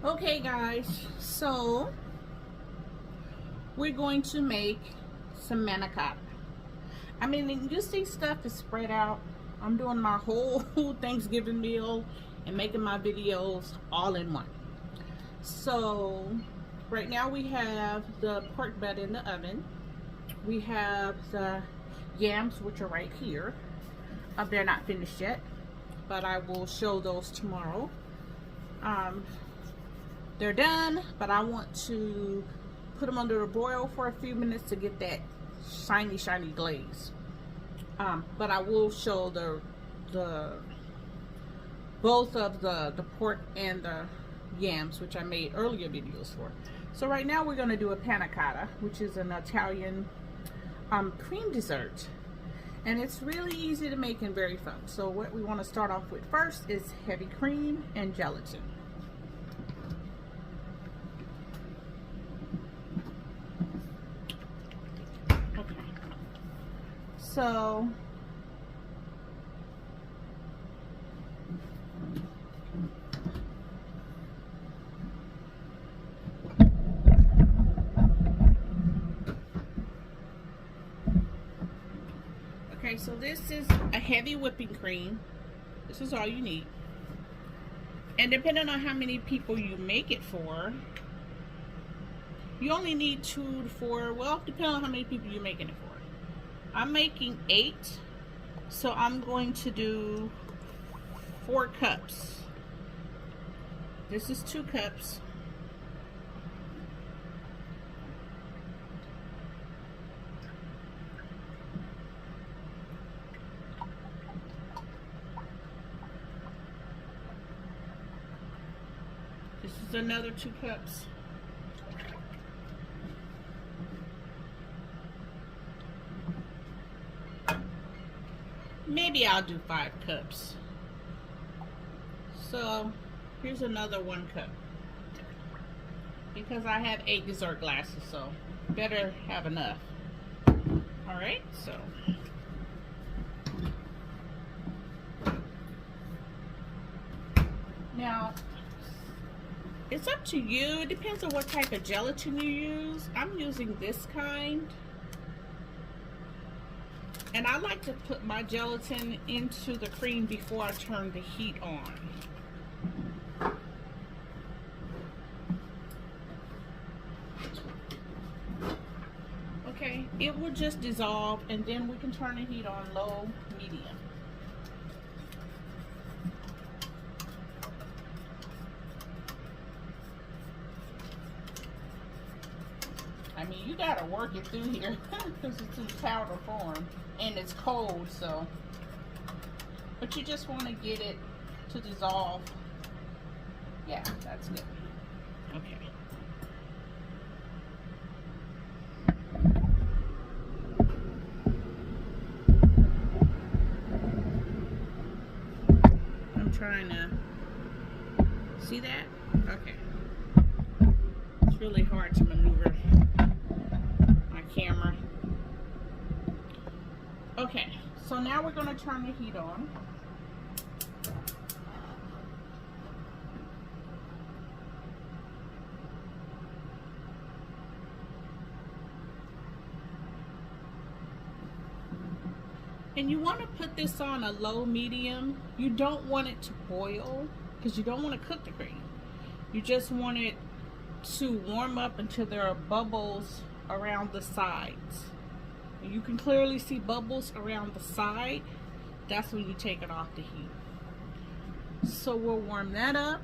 Okay guys, so we're going to make some manicotti. I mean, you see stuff is spread out. I'm doing my whole Thanksgiving meal and making my videos all in one. So right now we have the pork butt in the oven. We have the yams, which are right here. They're not finished yet, but I will show those tomorrow. They're done, but I want to put them under the broil for a few minutes to get that shiny glaze. But I will show the both of the pork and the yams, which I made earlier videos for. So right now we're going to do a pannacotta, which is an Italian cream dessert, and it's really easy to make and very fun. So what we want to start off with first is heavy cream and gelatin. So okay, so this is a heavy whipping cream. This is all you need. And depending on how many people you make it for, you only need 2 to 4, well, depending on how many people you're making it for. I'm making 8, so I'm going to do 4 cups. This is 2 cups. This is another 2 cups. Maybe I'll do 5 cups. So here's another 1 cup, because I have 8 dessert glasses, so better have enough. All right, so now it's up to you. It depends on what type of gelatin you use. I'm using this kind. And I like to put my gelatin into the cream before I turn the heat on. Okay, it will just dissolve, and then we can turn the heat on low, medium. I mean, you gotta work it through here because it's in powder form and it's cold, so. But you just want to get it to dissolve. Yeah, that's good. Okay. I'm trying to see that. Okay. It's really hard to maneuver camera. Okay, so now we're going to turn the heat on. And you want to put this on a low medium. You don't want it to boil because you don't want to cook the cream. You just want it to warm up until there are bubbles around the sides. You can clearly see bubbles around the side. That's when you take it off the heat. So we'll warm that up.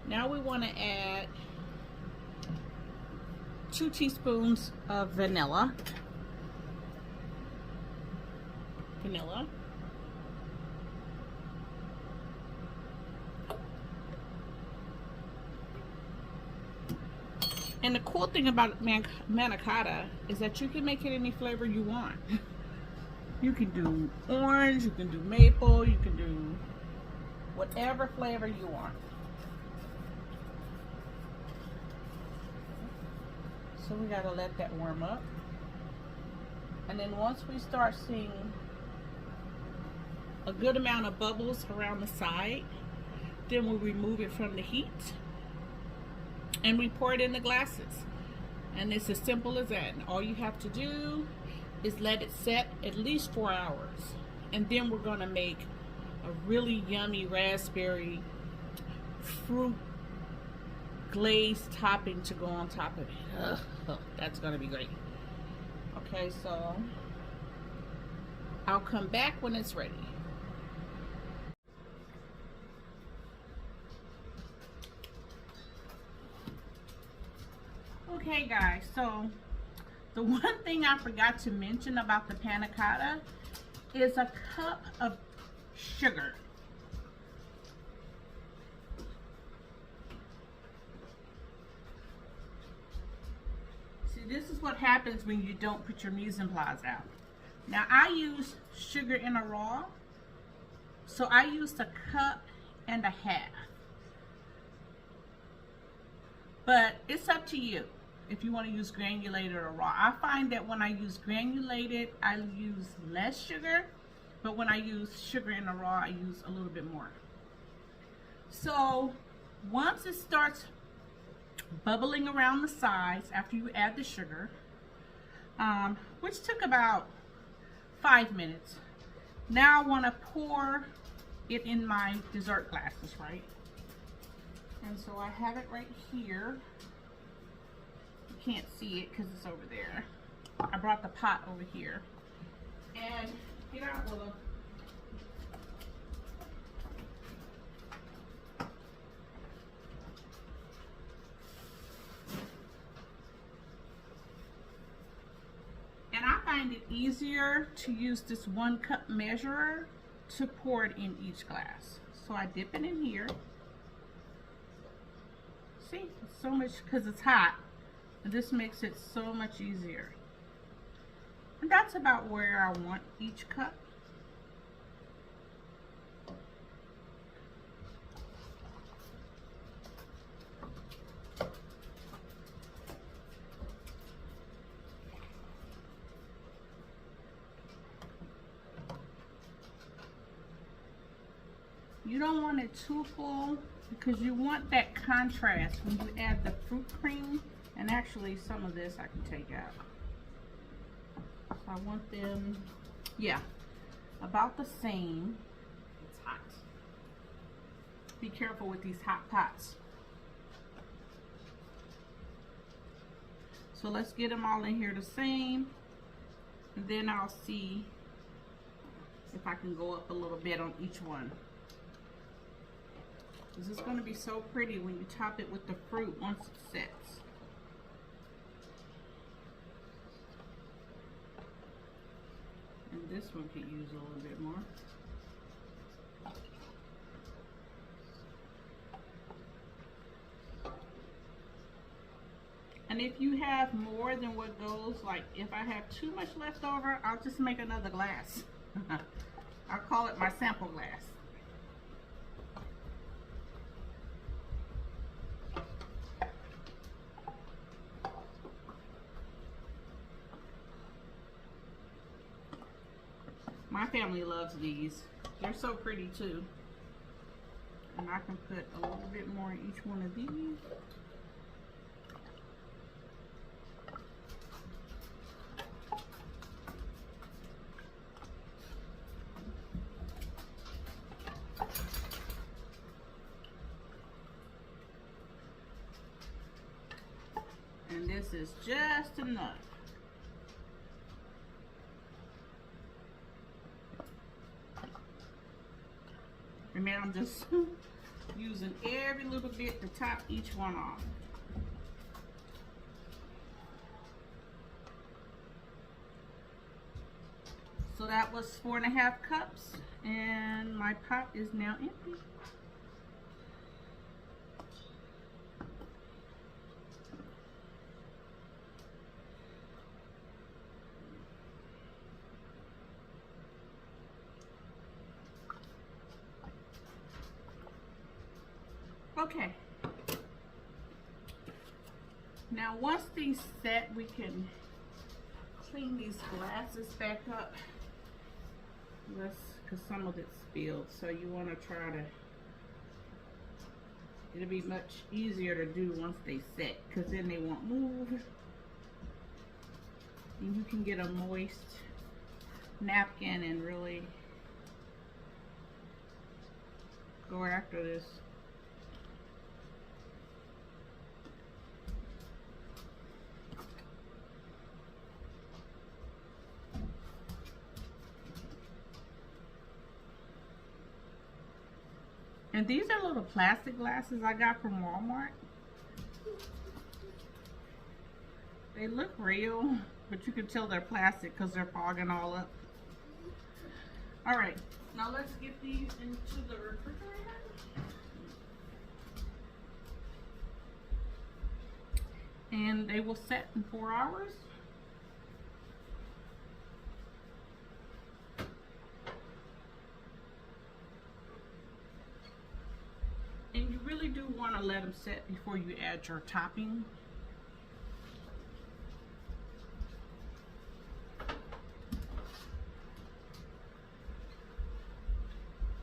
Now we want to add 2 teaspoons of vanilla. And the cool thing about manicotta is that you can make it any flavor you want. You can do orange, you can do maple, you can do whatever flavor you want. So we gotta let that warm up. And then once we start seeing a good amount of bubbles around the side, Then we'll remove it from the heat and we pour it in the glasses. And it's as simple as that. And all you have to do is let it set at least 4 hours. And then we're gonna make a really yummy raspberry fruit glazed topping to go on top of it. Ugh, that's gonna be great. Okay, so I'll come back when it's ready. Okay guys, so the one thing I forgot to mention about the panna cotta is a cup of sugar. See, this is what happens when you don't put your mise en place out. Now I use sugar in a raw, so I used a cup and a half. But it's up to you if you want to use granulated or raw. I find that when I use granulated, I use less sugar, but when I use sugar in the raw, I use a little bit more. So once it starts bubbling around the sides after you add the sugar, which took about 5 minutes, now I want to pour it in my dessert glasses, right? And so I have it right here. You can't see it because it's over there. I brought the pot over here. And get out, Willow. And I find it easier to use this 1 cup measurer to pour it in each glass. So I dip it in here. See, it's so much, because it's hot, and this makes it so much easier. And that's about where I want each cup. You don't want it too full because you want that contrast when you add the fruit cream. And actually some of this I can take out. So I want them, yeah, about the same. It's hot. Be careful with these hot pots. So let's get them all in here the same. And then I'll see if I can go up a little bit on each one. This is going to be so pretty when you top it with the fruit once it sets. And this one could use a little bit more. And if you have more than what goes, like if I have too much left over, I'll just make another glass. I'll call it my sample glass. My family loves these. They're so pretty too. And I can put a little bit more in each one of these. And this is just enough. And now I'm just using every little bit to top each one off. So that was 4.5 cups, and my pot is now empty. Okay, now once these set, we can clean these glasses back up. Because some of it's spilled, so you want to try to It'll be much easier to do once they set, because then they won't move. And you can get a moist napkin and really go after this. And these are little plastic glasses I got from Walmart. They look real, but you can tell they're plastic because they're fogging all up. All right, now let's get these into the refrigerator. And they will set in 4 hours. And you really do want to let them set before you add your topping.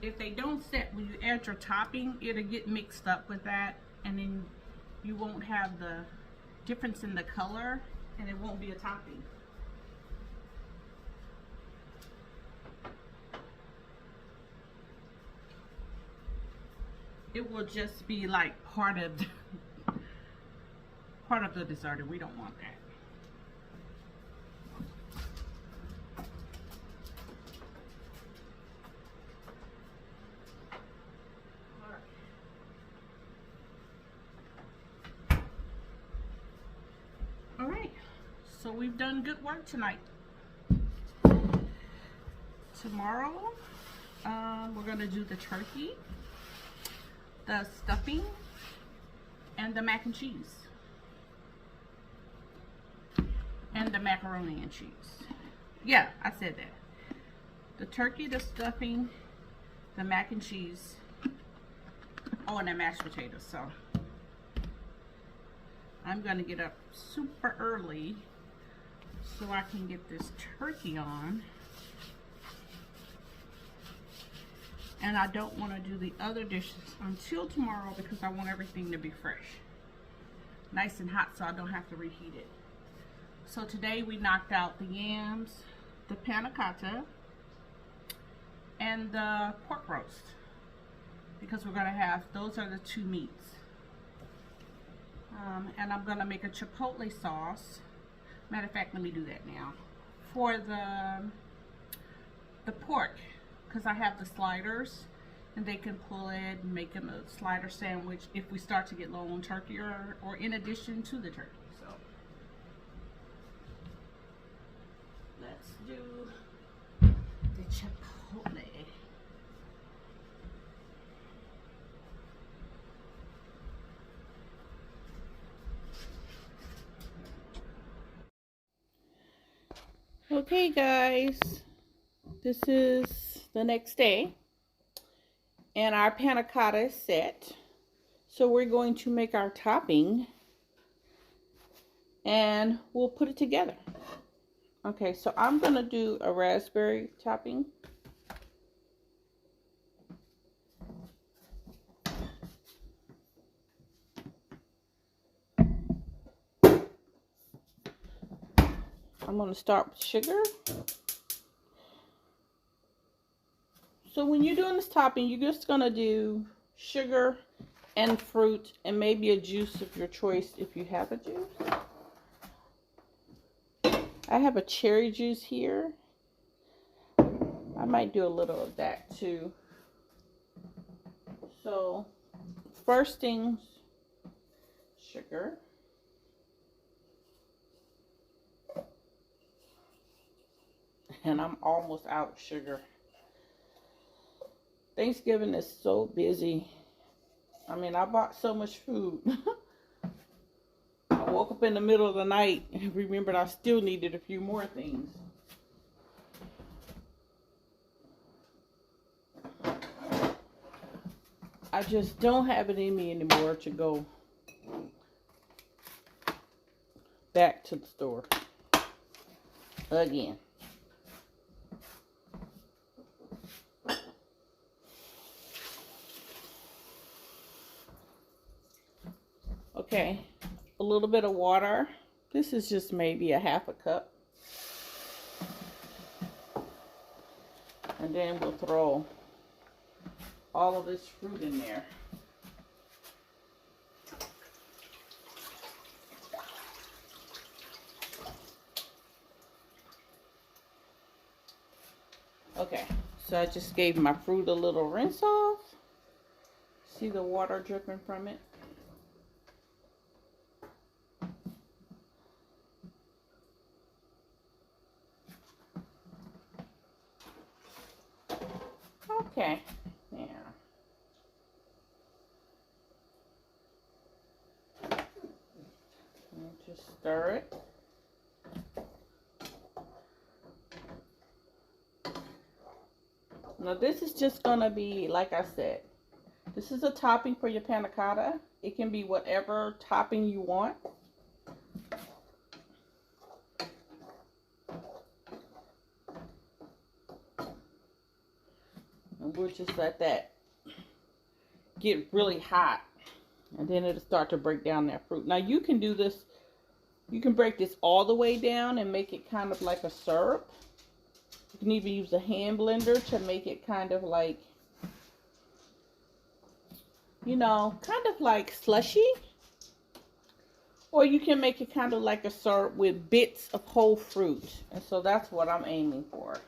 If they don't set when you add your topping, it'll get mixed up with that, and then you won't have the difference in the color, and it won't be a topping. It will just be like part of the dessert, and we don't want that. All right, so we've done good work tonight. Tomorrow, we're gonna do the turkey, the stuffing, and the mac and cheese, and the macaroni and cheese. Yeah, I said that. The turkey, the stuffing, the mac and cheese, oh, and the mashed potatoes. So I'm gonna get up super early so I can get this turkey on. And I don't want to do the other dishes until tomorrow because I want everything to be fresh. Nice and hot so I don't have to reheat it. So today we knocked out the yams, the panna cotta, and the pork roast. Because we're going to have, those are the two meats. And I'm going to make a chipotle sauce. Matter of fact, let me do that now. For the pork. Because I have the sliders, and they can pull it and make them a slider sandwich if we start to get low on turkey, or in addition to the turkey. So let's do the chipotle. Okay guys, this is the next day, and our panna cotta is set. So we're going to make our topping, and we'll put it together. Okay, so I'm gonna do a raspberry topping. I'm gonna start with sugar. So when you're doing this topping, you're just gonna do sugar and fruit and maybe a juice of your choice if you have a juice. I have a cherry juice here. I might do a little of that too. So first things, sugar. And I'm almost out of sugar. Thanksgiving is so busy. I mean, I bought so much food. I woke up in the middle of the night and remembered I still needed a few more things. I just don't have it in me anymore to go back to the store again. Okay, a little bit of water. This is just maybe a half a cup. And then we'll throw all of this fruit in there. Okay, so I just gave my fruit a little rinse off. See the water dripping from it? Okay, now just stir it. Now this is just gonna be, like I said, this is a topping for your panna cotta. It can be whatever topping you want. And we'll just let that get really hot. And then it'll start to break down that fruit. Now you can do this, you can break this all the way down and make it kind of like a syrup. You can even use a hand blender to make it kind of like, you know, kind of like slushy. Or you can make it kind of like a syrup with bits of whole fruit. And so that's what I'm aiming for.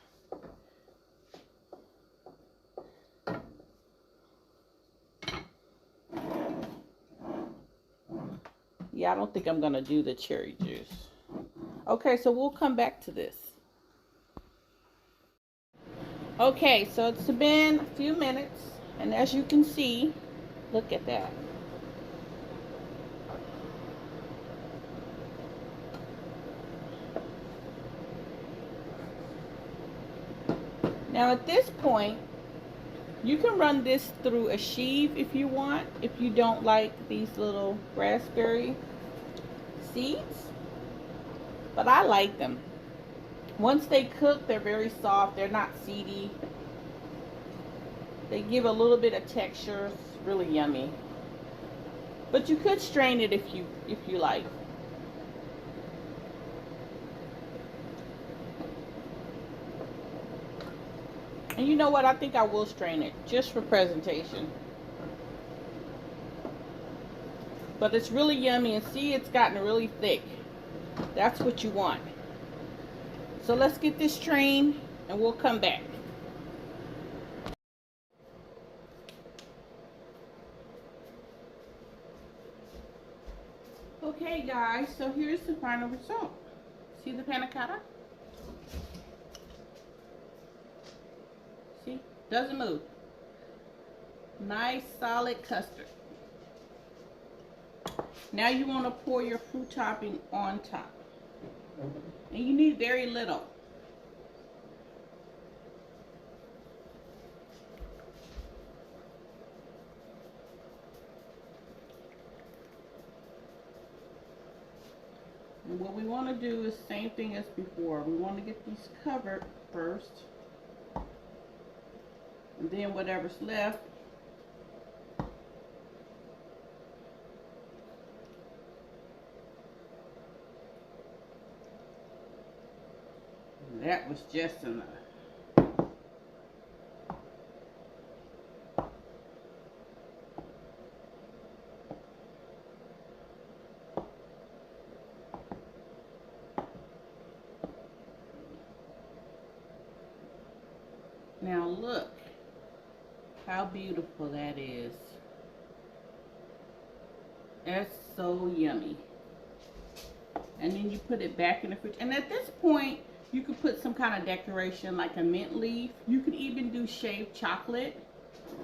Yeah, I don't think I'm going to do the cherry juice. Okay, so we'll come back to this. Okay, so it's been a few minutes, and as you can see, look at that. Now at this point, you can run this through a sheave if you want, if you don't like these little raspberry seeds, but I like them. Once they cook, they're very soft, they're not seedy. They give a little bit of texture. It's really yummy. But you could strain it if you like. And you know what? I think I will strain it just for presentation. But it's really yummy, and see, it's gotten really thick. That's what you want. So let's get this strained and we'll come back. Okay guys, so here's the final result. See the panna cotta? See? Doesn't move. Nice solid custard. Now you want to pour your fruit topping on top. And you need very little. And what we want to do is same thing as before. We want to get these covered first. And then whatever's left, that was just enough. Now look how beautiful that is. That's so yummy. And then you put it back in the fridge. And at this point, you could put some kind of decoration like a mint leaf. You could even do shaved chocolate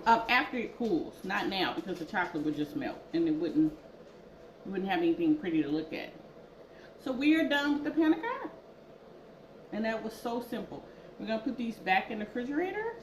after it cools. Not now, because the chocolate would just melt and you wouldn't have anything pretty to look at. So we are done with the panna cotta. And that was so simple. We're going to put these back in the refrigerator.